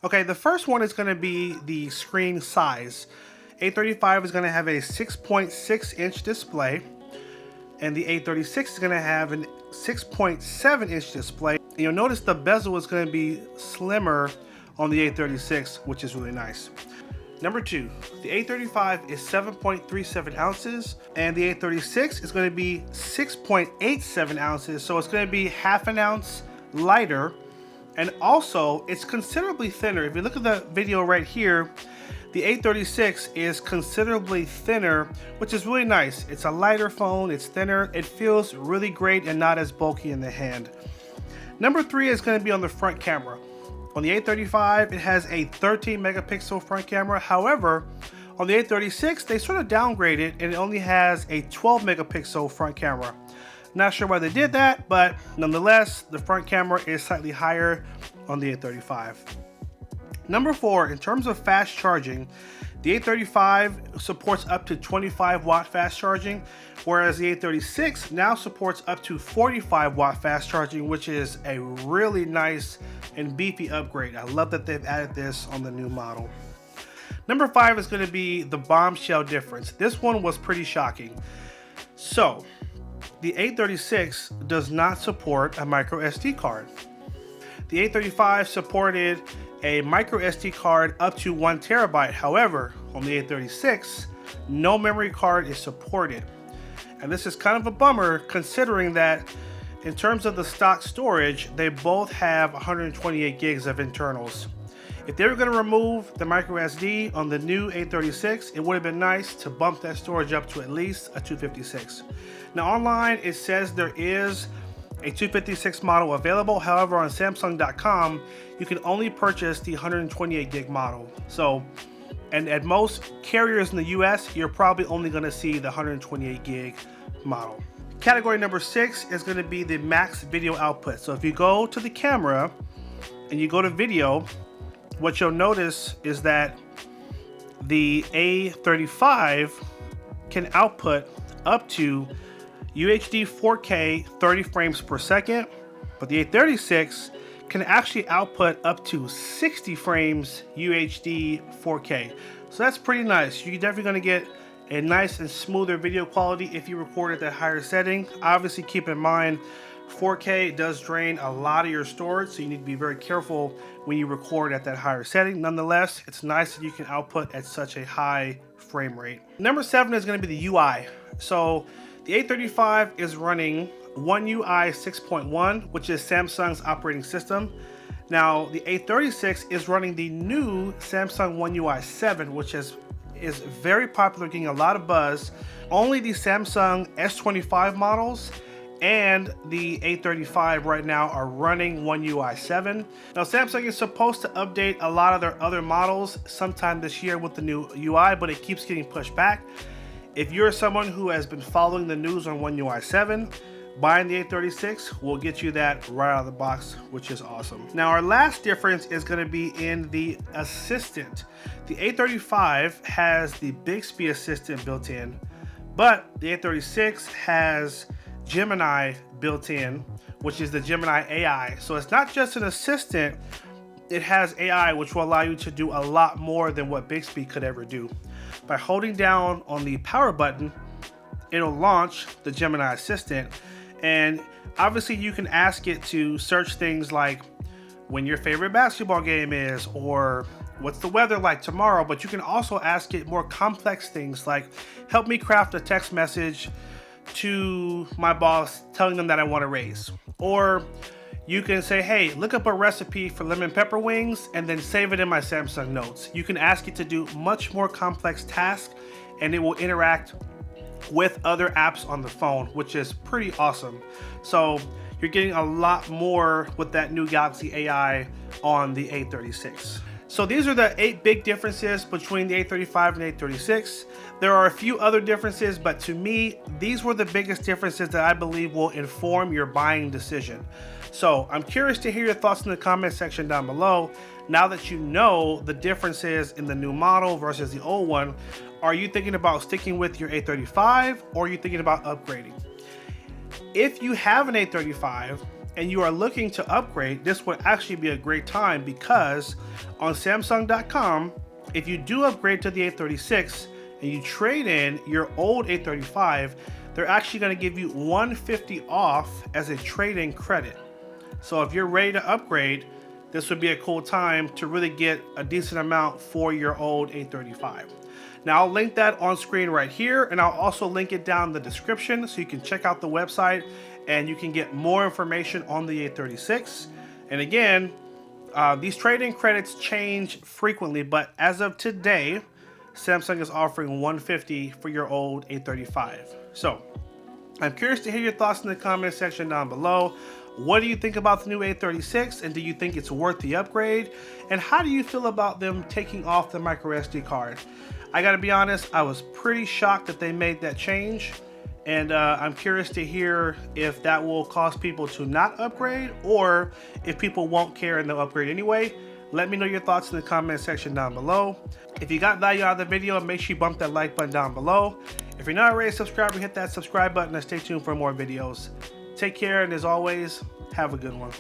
Okay, the first one is going to be the screen size. A35 is going to have a 6.6-inch display, and the A36 is going to have a 6.7-inch display. And you'll notice the bezel is going to be slimmer on the A36, which is really nice. Number 2, the A35 is 7.37 ounces, and the A36 is going to be 6.87 ounces, so it's going to be half an ounce lighter, and also it's considerably thinner. If you look at the video right here, the A36 is considerably thinner, which is really nice. It's a lighter phone, it's thinner, it feels really great and not as bulky in the hand. Number 3 is going to be on the front camera. On the A35, it has a 13 megapixel front camera. However, on the A36, they sort of downgraded and it only has a 12 megapixel front camera. Not sure why they did that, but nonetheless, the front camera is slightly higher on the A35. Number 4, in terms of fast charging, the A35 supports up to 25 watt fast charging, whereas the A36 now supports up to 45 watt fast charging, which is a really nice and beefy upgrade. I love that they've added this on the new model. Number 5 is going to be the bombshell difference. This one was pretty shocking. So, the A36 does not support a micro SD card. The A35 supported a micro SD card up to 1 terabyte. However, on the A36, no memory card is supported. And this is kind of a bummer considering that in terms of the stock storage, they both have 128 gigs of internals. If they were going to remove the micro SD on the new A36, it would have been nice to bump that storage up to at least a 256. Now online, it says there is a 256 model available. However, on Samsung.com, you can only purchase the 128 gig model. So, and at most carriers in the US, you're probably only going to see the 128 gig model. Category number 6 is going to be the max video output. So if you go to the camera and you go to video, what you'll notice is that the A35 can output up to UHD 4K 30 frames per second, but the A36 can actually output up to 60 frames UHD 4K. So that's pretty nice. You're definitely going to get a nice and smoother video quality if you record at that higher setting. Obviously, keep in mind 4K does drain a lot of your storage, so you need to be very careful when you record at that higher setting. Nonetheless, it's nice that you can output at such a high frame rate. Number 7 is going to be the UI. So the A35 is running One UI 6.1, which is Samsung's operating system. Now, the A36 is running the new Samsung One UI 7, which is very popular, getting a lot of buzz. Only the Samsung S25 models and the A35 right now are running One UI 7. Now, Samsung is supposed to update a lot of their other models sometime this year with the new UI, but it keeps getting pushed back. If you're someone who has been following the news on One UI 7, buying the A36 will get you that right out of the box, which is awesome. Now, our last difference is going to be in the assistant. The A35 has the Bixby assistant built in, but the A36 has Gemini built in, which is the Gemini AI. So it's not just an assistant, it has AI, which will allow you to do a lot more than what Bixby could ever do. By holding down on the power button, it'll launch the Gemini assistant, and obviously you can ask it to search things like when your favorite basketball game is, or what's the weather like tomorrow, but you can also ask it more complex things like help me craft a text message to my boss telling them that I want a raise. Or you can say, hey, look up a recipe for lemon pepper wings and then save it in my Samsung Notes. You can ask it to do much more complex tasks and it will interact with other apps on the phone, which is pretty awesome. So you're getting a lot more with that new Galaxy AI on the A36. So these are the 8 big differences between the A35 and A36. There are a few other differences, but to me, these were the biggest differences that I believe will inform your buying decision. So I'm curious to hear your thoughts in the comment section down below. Now that you know the differences in the new model versus the old one, are you thinking about sticking with your A35 or are you thinking about upgrading? If you have an A35 and you are looking to upgrade, this would actually be a great time, because on Samsung.com, if you do upgrade to the A36 and you trade in your old A35, they're actually going to give you $150 off as a trade-in credit. So if you're ready to upgrade, this would be a cool time to really get a decent amount for your old A35. Now I'll link that on screen right here, and I'll also link it down in the description so you can check out the website and you can get more information on the A36. And again, these trade-in credits change frequently, but as of today, Samsung is offering $150 for your old A35. So I'm curious to hear your thoughts in the comment section down below. What do you think about the new A36, and do you think it's worth the upgrade? And how do you feel about them taking off the micro SD card? I gotta be honest, I was pretty shocked that they made that change, and I'm curious to hear if that will cause people to not upgrade, or if people won't care and they'll upgrade anyway. Let me know your thoughts in the comment section down below. If you got value out of the video, make sure you bump that like button down below. If you're not already a subscriber, hit that subscribe button and stay tuned for more videos. Take care, and as always, have a good one.